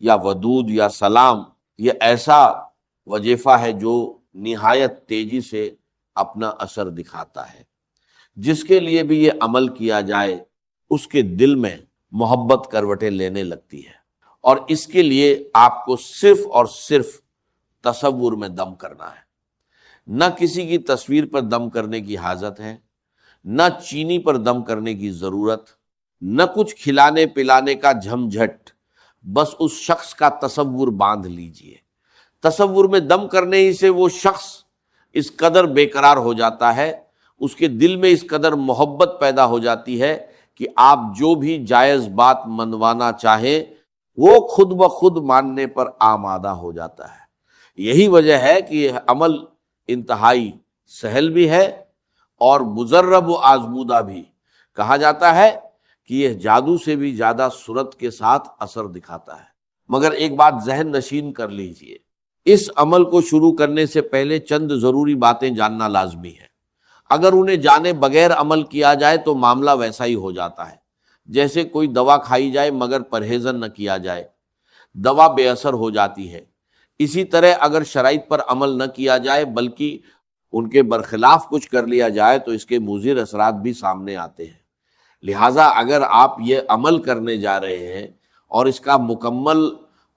یا ودود یا سلام یہ ایسا وظیفہ ہے جو نہایت تیزی سے اپنا اثر دکھاتا ہے. جس کے لیے بھی یہ عمل کیا جائے اس کے دل میں محبت کروٹیں لینے لگتی ہے، اور اس کے لیے آپ کو صرف اور صرف تصور میں دم کرنا ہے. نہ کسی کی تصویر پر دم کرنے کی حاجت ہے، نہ چینی پر دم کرنے کی ضرورت، نہ کچھ کھلانے پلانے کا جھمجھٹ. بس اس شخص کا تصور باندھ لیجئے. تصور میں دم کرنے ہی سے وہ شخص اس قدر بے قرار ہو جاتا ہے، اس کے دل میں اس قدر محبت پیدا ہو جاتی ہے کہ آپ جو بھی جائز بات منوانا چاہیں وہ خود بخود ماننے پر آمادہ ہو جاتا ہے. یہی وجہ ہے کہ یہ عمل انتہائی سہل بھی ہے اور مجرب و آزمودہ بھی. کہا جاتا ہے کہ یہ جادو سے بھی زیادہ سرعت کے ساتھ اثر دکھاتا ہے. مگر ایک بات ذہن نشین کر لیجئے، اس عمل کو شروع کرنے سے پہلے چند ضروری باتیں جاننا لازمی ہے. اگر انہیں جانے بغیر عمل کیا جائے تو معاملہ ویسا ہی ہو جاتا ہے جیسے کوئی دوا کھائی جائے مگر پرہیزن نہ کیا جائے، دوا بے اثر ہو جاتی ہے. اسی طرح اگر شرائط پر عمل نہ کیا جائے بلکہ ان کے برخلاف کچھ کر لیا جائے تو اس کے مضر اثرات بھی سامنے آتے ہیں. لہٰذا اگر آپ یہ عمل کرنے جا رہے ہیں اور اس کا مکمل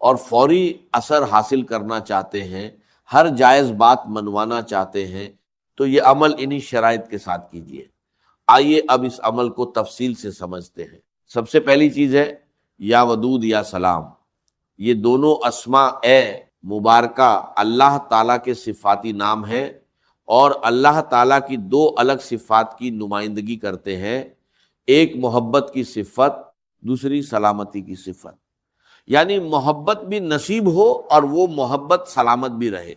اور فوری اثر حاصل کرنا چاہتے ہیں، ہر جائز بات منوانا چاہتے ہیں، تو یہ عمل انہی شرائط کے ساتھ کیجیے. آئیے اب اس عمل کو تفصیل سے سمجھتے ہیں. سب سے پہلی چیز ہے یا ودود یا سلام. یہ دونوں اسماء مبارکہ اللہ تعالیٰ کے صفاتی نام ہیں اور اللہ تعالیٰ کی دو الگ صفات کی نمائندگی کرتے ہیں. ایک محبت کی صفت، دوسری سلامتی کی صفت. یعنی محبت بھی نصیب ہو اور وہ محبت سلامت بھی رہے.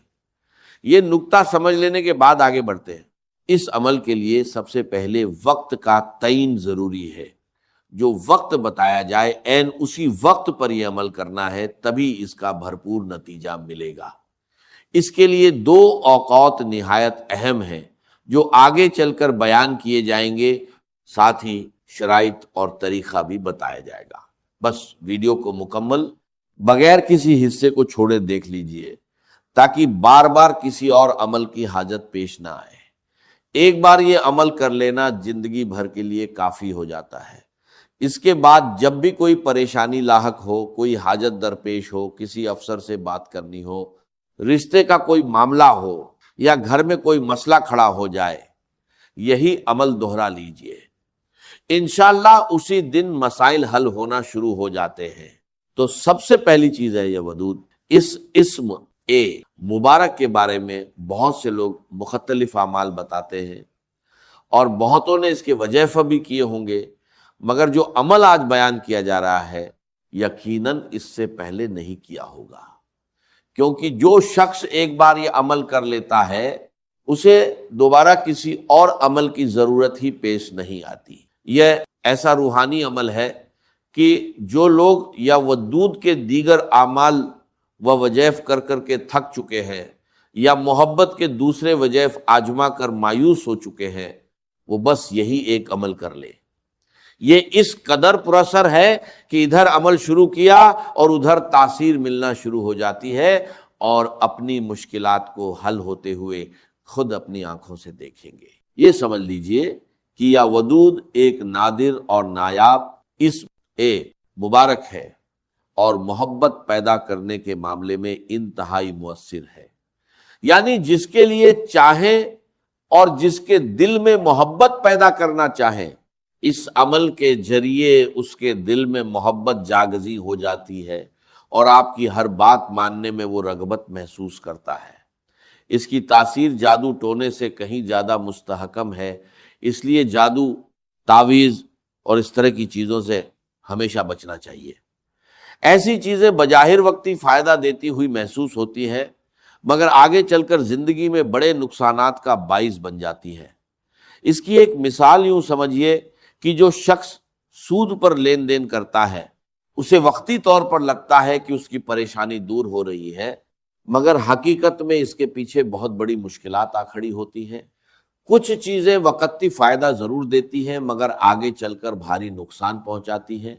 یہ نکتہ سمجھ لینے کے بعد آگے بڑھتے ہیں. اس عمل کے لیے سب سے پہلے وقت کا تعین ضروری ہے. جو وقت بتایا جائے عین اسی وقت پر یہ عمل کرنا ہے، تبھی اس کا بھرپور نتیجہ ملے گا. اس کے لیے دو اوقات نہایت اہم ہیں جو آگے چل کر بیان کیے جائیں گے، ساتھ ہی شرائط اور طریقہ بھی بتایا جائے گا. بس ویڈیو کو مکمل بغیر کسی حصے کو چھوڑے دیکھ لیجئے تاکہ بار بار کسی اور عمل کی حاجت پیش نہ آئے. ایک بار یہ عمل کر لینا زندگی بھر کے لیے کافی ہو جاتا ہے. اس کے بعد جب بھی کوئی پریشانی لاحق ہو، کوئی حاجت درپیش ہو، کسی افسر سے بات کرنی ہو، رشتے کا کوئی معاملہ ہو یا گھر میں کوئی مسئلہ کھڑا ہو جائے، یہی عمل دوہرا لیجئے. انشاءاللہ اسی دن مسائل حل ہونا شروع ہو جاتے ہیں. تو سب سے پہلی چیز ہے یہ ودود. اس اسم مبارک کے بارے میں بہت سے لوگ مختلف اعمال بتاتے ہیں اور بہتوں نے اس کے وظیفہ بھی کیے ہوں گے، مگر جو عمل آج بیان کیا جا رہا ہے یقیناً اس سے پہلے نہیں کیا ہوگا. کیونکہ جو شخص ایک بار یہ عمل کر لیتا ہے اسے دوبارہ کسی اور عمل کی ضرورت ہی پیش نہیں آتی. یہ ایسا روحانی عمل ہے کہ جو لوگ یا ودود کے دیگر اعمال و وظائف کر کر کے تھک چکے ہیں یا محبت کے دوسرے وظائف آزما کر مایوس ہو چکے ہیں، وہ بس یہی ایک عمل کر لے. یہ اس قدر پراثر ہے کہ ادھر عمل شروع کیا اور ادھر تاثیر ملنا شروع ہو جاتی ہے اور اپنی مشکلات کو حل ہوتے ہوئے خود اپنی آنکھوں سے دیکھیں گے. یہ سمجھ لیجئے کہ یا ودود ایک نادر اور نایاب اسم مبارک ہے اور محبت پیدا کرنے کے معاملے میں انتہائی مؤثر ہے. یعنی جس کے لیے چاہیں اور جس کے دل میں محبت پیدا کرنا چاہیں، اس عمل کے ذریعے اس کے دل میں محبت جاگزی ہو جاتی ہے اور آپ کی ہر بات ماننے میں وہ رغبت محسوس کرتا ہے. اس کی تاثیر جادو ٹونے سے کہیں زیادہ مستحکم ہے. اس لیے جادو، تعویذ اور اس طرح کی چیزوں سے ہمیشہ بچنا چاہیے. ایسی چیزیں بظاہر وقتی فائدہ دیتی ہوئی محسوس ہوتی ہیں مگر آگے چل کر زندگی میں بڑے نقصانات کا باعث بن جاتی ہیں. اس کی ایک مثال یوں سمجھیے کہ جو شخص سود پر لین دین کرتا ہے اسے وقتی طور پر لگتا ہے کہ اس کی پریشانی دور ہو رہی ہے، مگر حقیقت میں اس کے پیچھے بہت بڑی مشکلات آ کھڑی ہوتی ہیں. کچھ چیزیں وقتی فائدہ ضرور دیتی ہیں مگر آگے چل کر بھاری نقصان پہنچاتی ہیں.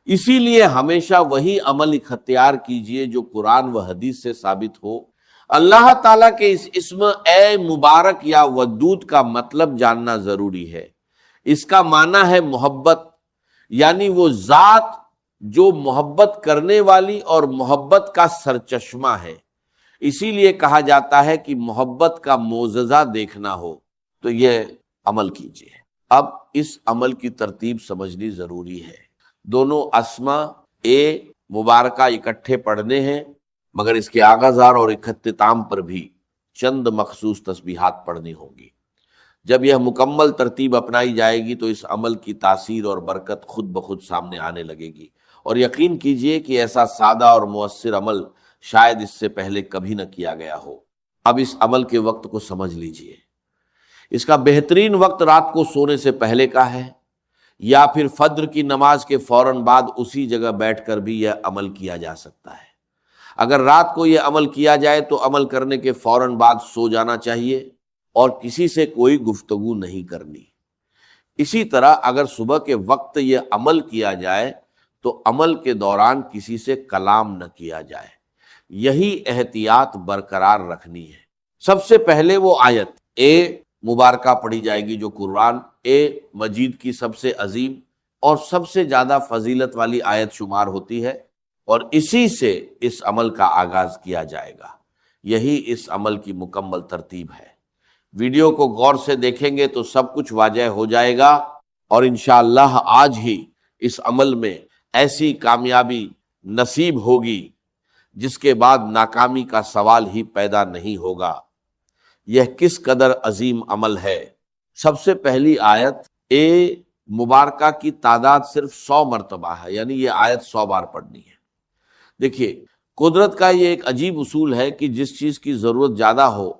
اسی لیے ہمیشہ وہی عمل اختیار کیجئے جو قرآن و حدیث سے ثابت ہو۔ اللہ تعالیٰ کے اس اسم اے مبارک یا ودود کا مطلب جاننا ضروری ہے۔ اس کا معنی ہے محبت، یعنی وہ ذات جو محبت کرنے والی اور محبت کا سرچشمہ ہے۔ اسی لیے کہا جاتا ہے کہ محبت کا معجزہ دیکھنا ہو تو یہ عمل کیجیے۔ اب اس عمل کی ترتیب سمجھنی ضروری ہے۔ دونوں اسما مبارکہ اکٹھے پڑھنے ہیں، مگر اس کے آغازار اور اختتام پر بھی چند مخصوص تسبیحات پڑھنی ہوں گی۔ جب یہ مکمل ترتیب اپنائی جائے گی تو اس عمل کی تاثیر اور برکت خود بخود سامنے آنے لگے گی، اور یقین کیجئے کہ ایسا سادہ اور مؤثر عمل شاید اس سے پہلے کبھی نہ کیا گیا ہو۔ اب اس عمل کے وقت کو سمجھ لیجئے۔ اس کا بہترین وقت رات کو سونے سے پہلے کا ہے، یا پھر فجر کی نماز کے فوراً بعد اسی جگہ بیٹھ کر بھی یہ عمل کیا جا سکتا ہے۔ اگر رات کو یہ عمل کیا جائے تو عمل کرنے کے فوراً بعد سو جانا چاہیے اور کسی سے کوئی گفتگو نہیں کرنی۔ اسی طرح اگر صبح کے وقت یہ عمل کیا جائے تو عمل کے دوران کسی سے کلام نہ کیا جائے۔ یہی احتیاط برقرار رکھنی ہے۔ سب سے پہلے وہ آیت مبارکہ پڑھی جائے گی جو قرآن مجید کی سب سے عظیم اور سب سے زیادہ فضیلت والی آیت شمار ہوتی ہے، اور اسی سے اس عمل کا آغاز کیا جائے گا۔ یہی اس عمل کی مکمل ترتیب ہے۔ ویڈیو کو غور سے دیکھیں گے تو سب کچھ واضح ہو جائے گا، اور انشاءاللہ آج ہی اس عمل میں ایسی کامیابی نصیب ہوگی جس کے بعد ناکامی کا سوال ہی پیدا نہیں ہوگا۔ یہ کس قدر عظیم عمل ہے۔ سب سے پہلی آیت مبارکہ کی تعداد صرف 100 مرتبہ ہے، یعنی یہ آیت 100 بار پڑھنی ہے۔ دیکھیے، قدرت کا یہ ایک عجیب اصول ہے کہ جس چیز کی ضرورت زیادہ ہو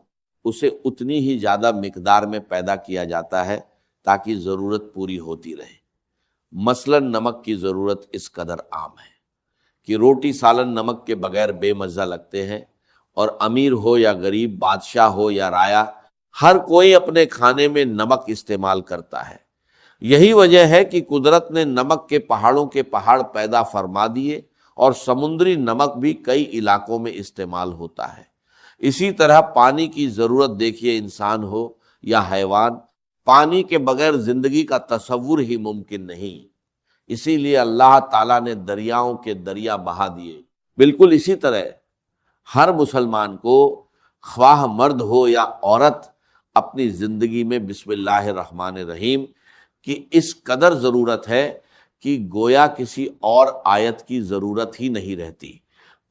اسے اتنی ہی زیادہ مقدار میں پیدا کیا جاتا ہے تاکہ ضرورت پوری ہوتی رہے۔ مثلا نمک کی ضرورت اس قدر عام ہے کہ روٹی سالن نمک کے بغیر بے مزہ لگتے ہیں، اور امیر ہو یا غریب، بادشاہ ہو یا رایا، ہر کوئی اپنے کھانے میں نمک استعمال کرتا ہے۔ یہی وجہ ہے کہ قدرت نے نمک کے پہاڑوں کے پہاڑ پیدا فرما دیے، اور سمندری نمک بھی کئی علاقوں میں استعمال ہوتا ہے۔ اسی طرح پانی کی ضرورت دیکھیے، انسان ہو یا حیوان، پانی کے بغیر زندگی کا تصور ہی ممکن نہیں۔ اسی لیے اللہ تعالیٰ نے دریاؤں کے دریا بہا دیے۔ بالکل اسی طرح ہر مسلمان کو، خواہ مرد ہو یا عورت، اپنی زندگی میں بسم اللہ الرحمن الرحیم کی اس قدر ضرورت ہے کہ گویا کسی اور آیت کی ضرورت ہی نہیں رہتی۔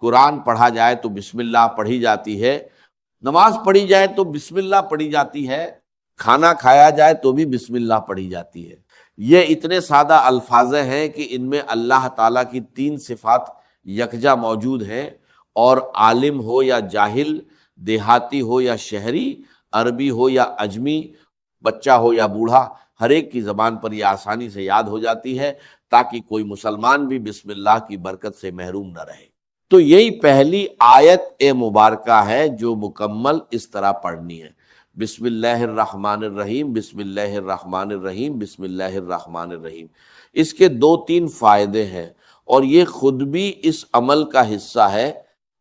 قرآن پڑھا جائے تو بسم اللہ پڑھی جاتی ہے، نماز پڑھی جائے تو بسم اللہ پڑھی جاتی ہے، کھانا کھایا جائے تو بھی بسم اللہ پڑھی جاتی ہے۔ یہ اتنے سادہ الفاظ ہیں کہ ان میں اللہ تعالیٰ کی 3 صفات یکجا موجود ہیں، اور عالم ہو یا جاہل، دیہاتی ہو یا شہری، عربی ہو یا عجمی، بچہ ہو یا بوڑھا، ہر ایک کی زبان پر یہ آسانی سے یاد ہو جاتی ہے تاکہ کوئی مسلمان بھی بسم اللہ کی برکت سے محروم نہ رہے۔ تو یہی پہلی آیت مبارکہ ہے جو مکمل اس طرح پڑھنی ہے، بسم اللہ الرحمن الرحیم، بسم اللہ الرحمن الرحیم، بسم اللہ الرحمن الرحیم۔ اس کے 2-3 فائدے ہیں، اور یہ خود بھی اس عمل کا حصہ ہے،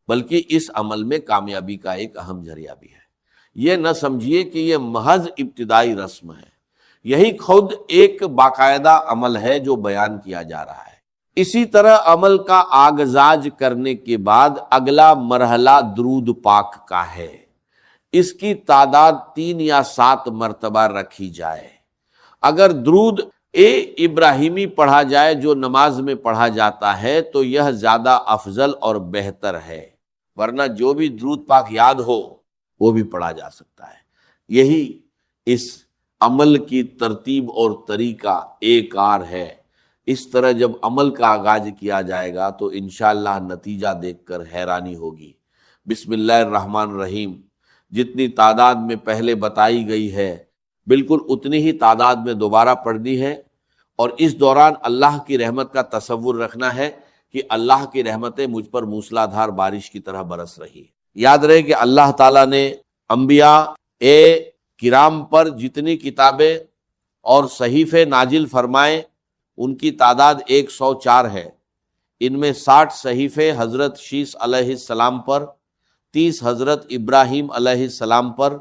بلکہ اس عمل میں کامیابی کا ایک اہم ذریعہ بھی ہے۔ یہ نہ سمجھیے کہ یہ محض ابتدائی رسم ہے، یہی خود ایک باقاعدہ عمل ہے جو بیان کیا جا رہا ہے۔ اسی طرح عمل کا آغاز کرنے کے بعد اگلا مرحلہ درود پاک کا ہے۔ اس کی تعداد 3 یا 7 مرتبہ رکھی جائے۔ اگر درود ابراہیمی پڑھا جائے جو نماز میں پڑھا جاتا ہے تو یہ زیادہ افضل اور بہتر ہے، ورنہ جو بھی درود پاک یاد ہو وہ بھی پڑھا جا سکتا ہے۔ یہی اس عمل کی ترتیب اور طریقہ ایک کار ہے۔ اس طرح جب عمل کا آغاز کیا جائے گا تو انشاءاللہ نتیجہ دیکھ کر حیرانی ہوگی۔ بسم اللہ الرحمن الرحیم جتنی تعداد میں پہلے بتائی گئی ہے، بالکل اتنی ہی تعداد میں دوبارہ پڑھنی ہے، اور اس دوران اللہ کی رحمت کا تصور رکھنا ہے کہ اللہ کی رحمتیں مجھ پر موسلا دھار بارش کی طرح برس رہی۔ یاد رہے کہ اللہ تعالیٰ نے انبیاء کرام پر جتنی کتابیں اور صحیفے نازل فرمائے ان کی تعداد 104 ہے، ان میں 60 صحیفے حضرت شیس علیہ السلام پر، 30 حضرت ابراہیم علیہ السلام پر،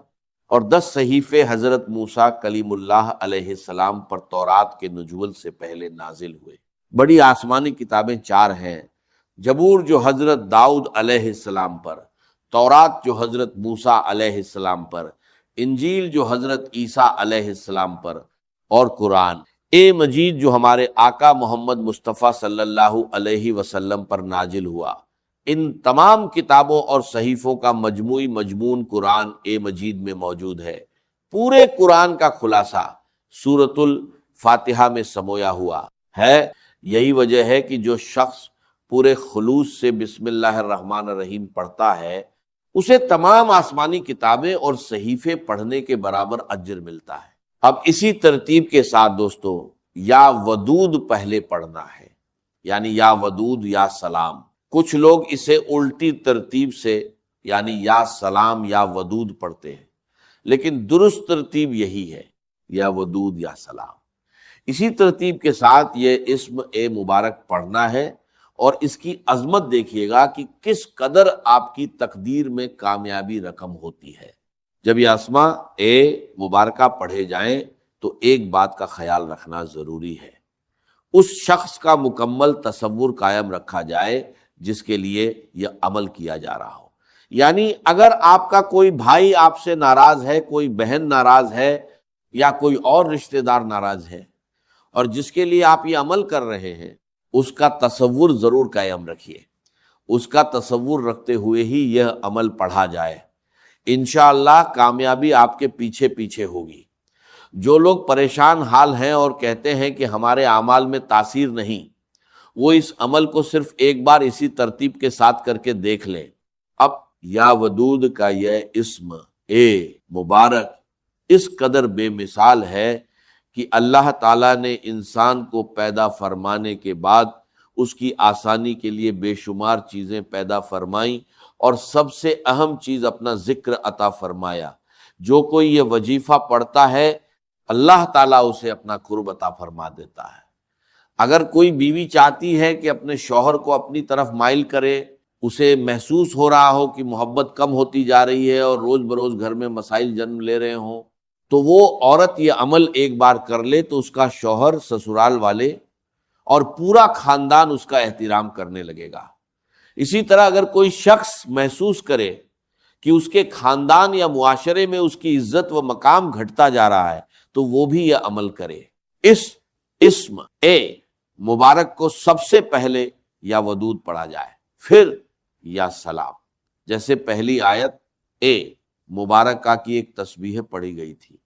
اور 10 صحیفے حضرت موسیٰ کلیم اللہ علیہ السلام پر تورات کے نزول سے پہلے نازل ہوئے۔ بڑی آسمانی کتابیں 4 ہیں، زبور جو حضرت داؤد علیہ السلام پر، تورات جو حضرت موسیٰ علیہ السلام پر، انجیل جو حضرت عیسیٰ علیہ السلام پر، اور قرآن مجید جو ہمارے آقا محمد مصطفیٰ صلی اللہ علیہ وسلم پر نازل ہوا۔ ان تمام کتابوں اور صحیفوں کا مجموعی مضمون قرآن مجید میں موجود ہے۔ پورے قرآن کا خلاصہ سورۃ الفاتحہ میں سمویا ہوا ہے۔ یہی وجہ ہے کہ جو شخص پورے خلوص سے بسم اللہ الرحمن الرحیم پڑھتا ہے اسے تمام آسمانی کتابیں اور صحیفے پڑھنے کے برابر اجر ملتا ہے۔ اب اسی ترتیب کے ساتھ دوستو یا ودود پہلے پڑھنا ہے، یعنی یا ودود یا سلام۔ کچھ لوگ اسے الٹی ترتیب سے یعنی یا سلام یا ودود پڑھتے ہیں، لیکن درست ترتیب یہی ہے، یا ودود یا سلام۔ اسی ترتیب کے ساتھ یہ اسم مبارک پڑھنا ہے، اور اس کی عظمت دیکھیے گا کہ کس قدر آپ کی تقدیر میں کامیابی رقم ہوتی ہے۔ جب یہ اسماء مبارکہ پڑھے جائیں تو ایک بات کا خیال رکھنا ضروری ہے، اس شخص کا مکمل تصور قائم رکھا جائے جس کے لیے یہ عمل کیا جا رہا ہو۔ یعنی اگر آپ کا کوئی بھائی آپ سے ناراض ہے، کوئی بہن ناراض ہے، یا کوئی اور رشتہ دار ناراض ہے، اور جس کے لیے آپ یہ عمل کر رہے ہیں، اس کا تصور ضرور قائم رکھیے۔ اس کا تصور رکھتے ہوئے ہی یہ عمل پڑھا جائے، انشاءاللہ کامیابی آپ کے پیچھے پیچھے ہوگی۔ جو لوگ پریشان حال ہیں اور کہتے ہیں کہ ہمارے اعمال میں تاثیر نہیں، وہ اس عمل کو صرف ایک بار اسی ترتیب کے ساتھ کر کے دیکھ لیں۔ اب یا ودود کا یہ اسم مبارک اس قدر بے مثال ہے کہ اللہ تعالیٰ نے انسان کو پیدا فرمانے کے بعد اس کی آسانی کے لیے بے شمار چیزیں پیدا فرمائیں، اور سب سے اہم چیز اپنا ذکر عطا فرمایا۔ جو کوئی یہ وظیفہ پڑھتا ہے اللہ تعالیٰ اسے اپنا قرب عطا فرما دیتا ہے۔ اگر کوئی بیوی چاہتی ہے کہ اپنے شوہر کو اپنی طرف مائل کرے، اسے محسوس ہو رہا ہو کہ محبت کم ہوتی جا رہی ہے اور روز بروز گھر میں مسائل جنم لے رہے ہوں، تو وہ عورت یہ عمل ایک بار کر لے تو اس کا شوہر، سسرال والے اور پورا خاندان اس کا احترام کرنے لگے گا۔ اسی طرح اگر کوئی شخص محسوس کرے کہ اس کے خاندان یا معاشرے میں اس کی عزت و مقام گھٹتا جا رہا ہے تو وہ بھی یہ عمل کرے۔ اس اسم مبارک کو سب سے پہلے یا ودود پڑھا جائے، پھر یا سلام۔ جیسے پہلی آیت مبارکہ کی ایک تسبیح پڑھی گئی تھی،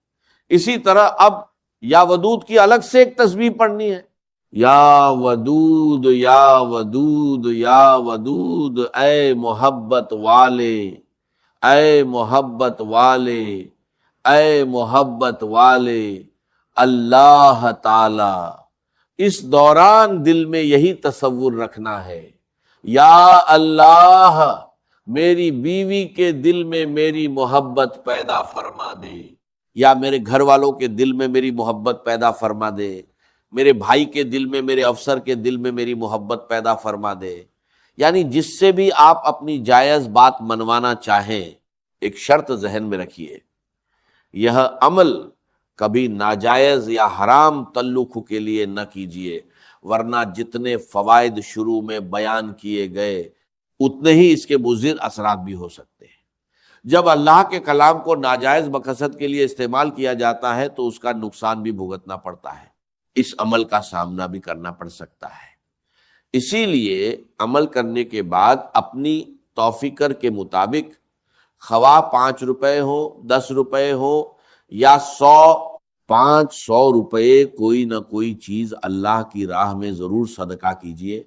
اسی طرح اب یا ودود کی الگ سے ایک تسبیح پڑھنی ہے۔ یا ودود یا ودود یا ودود، اے محبت والے، اے محبت والے، اے محبت والے اللہ تعالی۔ اس دوران دل میں یہی تصور رکھنا ہے، یا اللہ میری بیوی کے دل میں میری محبت پیدا فرما دے، یا میرے گھر والوں کے دل میں میری محبت پیدا فرما دے، میرے بھائی کے دل میں، میرے افسر کے دل میں میری محبت پیدا فرما دے۔ یعنی جس سے بھی آپ اپنی جائز بات منوانا چاہیں، ایک شرط ذہن میں رکھیے، یہ عمل کبھی ناجائز یا حرام تعلق کے لیے نہ کیجیے، ورنہ جتنے فوائد شروع میں بیان کیے گئے اتنے ہی اس کے مضر اثرات بھی ہو سکتے ہیں۔ جب اللہ کے کلام کو ناجائز مقصد کے لیے استعمال کیا جاتا ہے تو اس کا نقصان بھی بھگتنا پڑتا ہے، اس عمل کا سامنا بھی کرنا پڑ سکتا ہے۔ اسی لیے عمل کرنے کے بعد اپنی توفیقر کے مطابق، خواہ 5 روپے ہو، 10 روپے ہو یا 500 روپے، کوئی نہ کوئی چیز اللہ کی راہ میں ضرور صدقہ کیجیے۔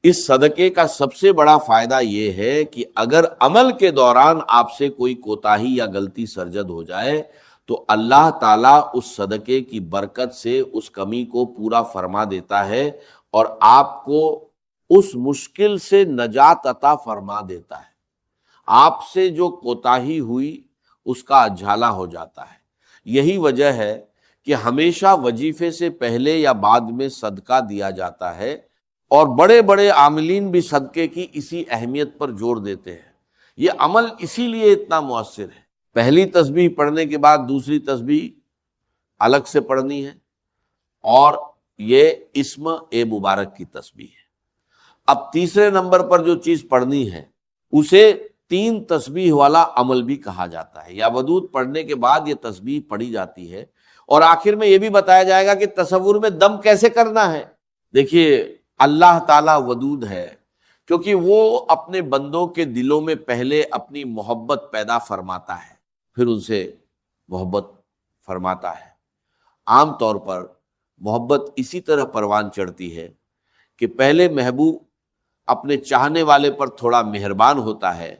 اس صدقے کا سب سے بڑا فائدہ یہ ہے کہ اگر عمل کے دوران آپ سے کوئی کوتاہی یا غلطی سرزد ہو جائے تو اللہ تعالیٰ اس صدقے کی برکت سے اس کمی کو پورا فرما دیتا ہے اور آپ کو اس مشکل سے نجات عطا فرما دیتا ہے۔ آپ سے جو کوتاہی ہوئی اس کا اجھالا ہو جاتا ہے۔ یہی وجہ ہے کہ ہمیشہ وظیفے سے پہلے یا بعد میں صدقہ دیا جاتا ہے، اور بڑے بڑے عاملین بھی صدقے کی اسی اہمیت پر زور دیتے ہیں۔ یہ عمل اسی لیے اتنا مؤثر ہے۔ پہلی تسبیح پڑھنے کے بعد دوسری تسبیح الگ سے پڑھنی ہے، اور یہ اسم اے مبارک کی تسبیح ہے۔ اب تیسرے نمبر پر جو چیز پڑھنی ہے اسے 3 تسبیح والا عمل بھی کہا جاتا ہے۔ یا ودود پڑھنے کے بعد یہ تسبیح پڑھی جاتی ہے، اور آخر میں یہ بھی بتایا جائے گا کہ تصور میں دم کیسے کرنا ہے۔ دیکھیے اللہ تعالیٰ ودود ہے کیونکہ وہ اپنے بندوں کے دلوں میں پہلے اپنی محبت پیدا فرماتا ہے، پھر ان سے محبت فرماتا ہے۔ عام طور پر محبت اسی طرح پروان چڑھتی ہے کہ پہلے محبوب اپنے چاہنے والے پر تھوڑا مہربان ہوتا ہے،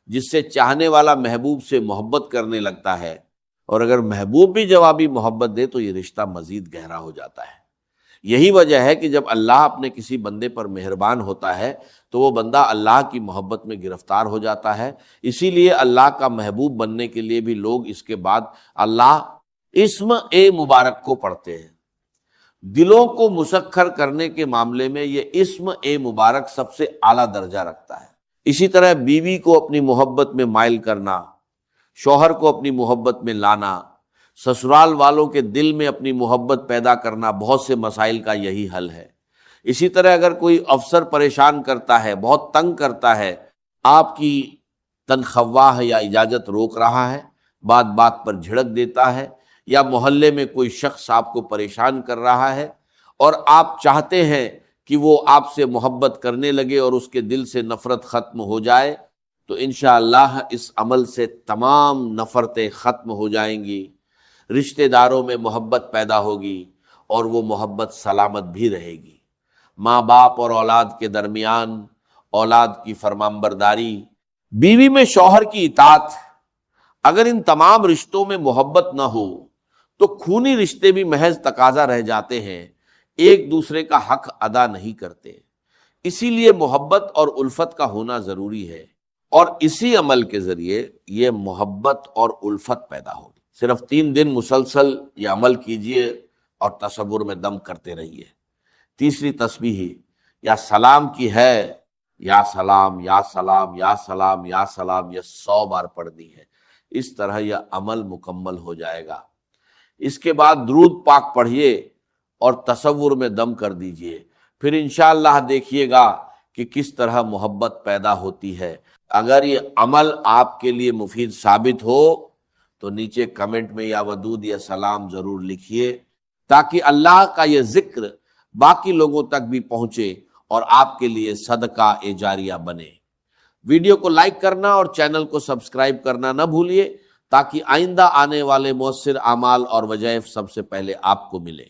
جس سے چاہنے والا محبوب سے محبت کرنے لگتا ہے، اور اگر محبوب بھی جوابی محبت دے تو یہ رشتہ مزید گہرا ہو جاتا ہے۔ یہی وجہ ہے کہ جب اللہ اپنے کسی بندے پر مہربان ہوتا ہے تو وہ بندہ اللہ کی محبت میں گرفتار ہو جاتا ہے۔ اسی لیے اللہ کا محبوب بننے کے لیے بھی لوگ اس کے بعد اللہ اسم اے مبارک کو پڑھتے ہیں۔ دلوں کو مسخر کرنے کے معاملے میں یہ اسم اے مبارک سب سے اعلیٰ درجہ رکھتا ہے۔ اسی طرح بیوی کو اپنی محبت میں مائل کرنا، شوہر کو اپنی محبت میں لانا، سسرال والوں کے دل میں اپنی محبت پیدا کرنا، بہت سے مسائل کا یہی حل ہے۔ اسی طرح اگر کوئی افسر پریشان کرتا ہے، بہت تنگ کرتا ہے، آپ کی تنخواہ یا اجازت روک رہا ہے، بات بات پر جھڑک دیتا ہے، یا محلے میں کوئی شخص آپ کو پریشان کر رہا ہے اور آپ چاہتے ہیں کہ وہ آپ سے محبت کرنے لگے اور اس کے دل سے نفرت ختم ہو جائے، تو انشاءاللہ اس عمل سے تمام نفرتیں ختم ہو جائیں گی، رشتہ داروں میں محبت پیدا ہوگی، اور وہ محبت سلامت بھی رہے گی۔ ماں باپ اور اولاد کے درمیان اولاد کی فرمانبرداری، بیوی میں شوہر کی اطاعت، اگر ان تمام رشتوں میں محبت نہ ہو تو خونی رشتے بھی محض تقاضا رہ جاتے ہیں، ایک دوسرے کا حق ادا نہیں کرتے۔ اسی لیے محبت اور الفت کا ہونا ضروری ہے، اور اسی عمل کے ذریعے یہ محبت اور الفت پیدا ہوگی۔ صرف 3 دن مسلسل یہ عمل کیجئے اور تصور میں دم کرتے رہیے۔ تیسری تسبیح یا سلام کی ہے، یا سلام یا سلام یا سلام یا سلام، یہ 100 بار پڑھنی ہے۔ اس طرح یہ عمل مکمل ہو جائے گا۔ اس کے بعد درود پاک پڑھیے اور تصور میں دم کر دیجئے، پھر انشاءاللہ دیکھیے گا کہ کس طرح محبت پیدا ہوتی ہے۔ اگر یہ عمل آپ کے لیے مفید ثابت ہو تو نیچے کمنٹ میں یا ودود یا سلام ضرور لکھیے، تاکہ اللہ کا یہ ذکر باقی لوگوں تک بھی پہنچے اور آپ کے لیے صدقہ جاریہ بنے۔ ویڈیو کو لائک کرنا اور چینل کو سبسکرائب کرنا نہ بھولیے، تاکہ آئندہ آنے والے مؤثر اعمال اور وظائف سب سے پہلے آپ کو ملے۔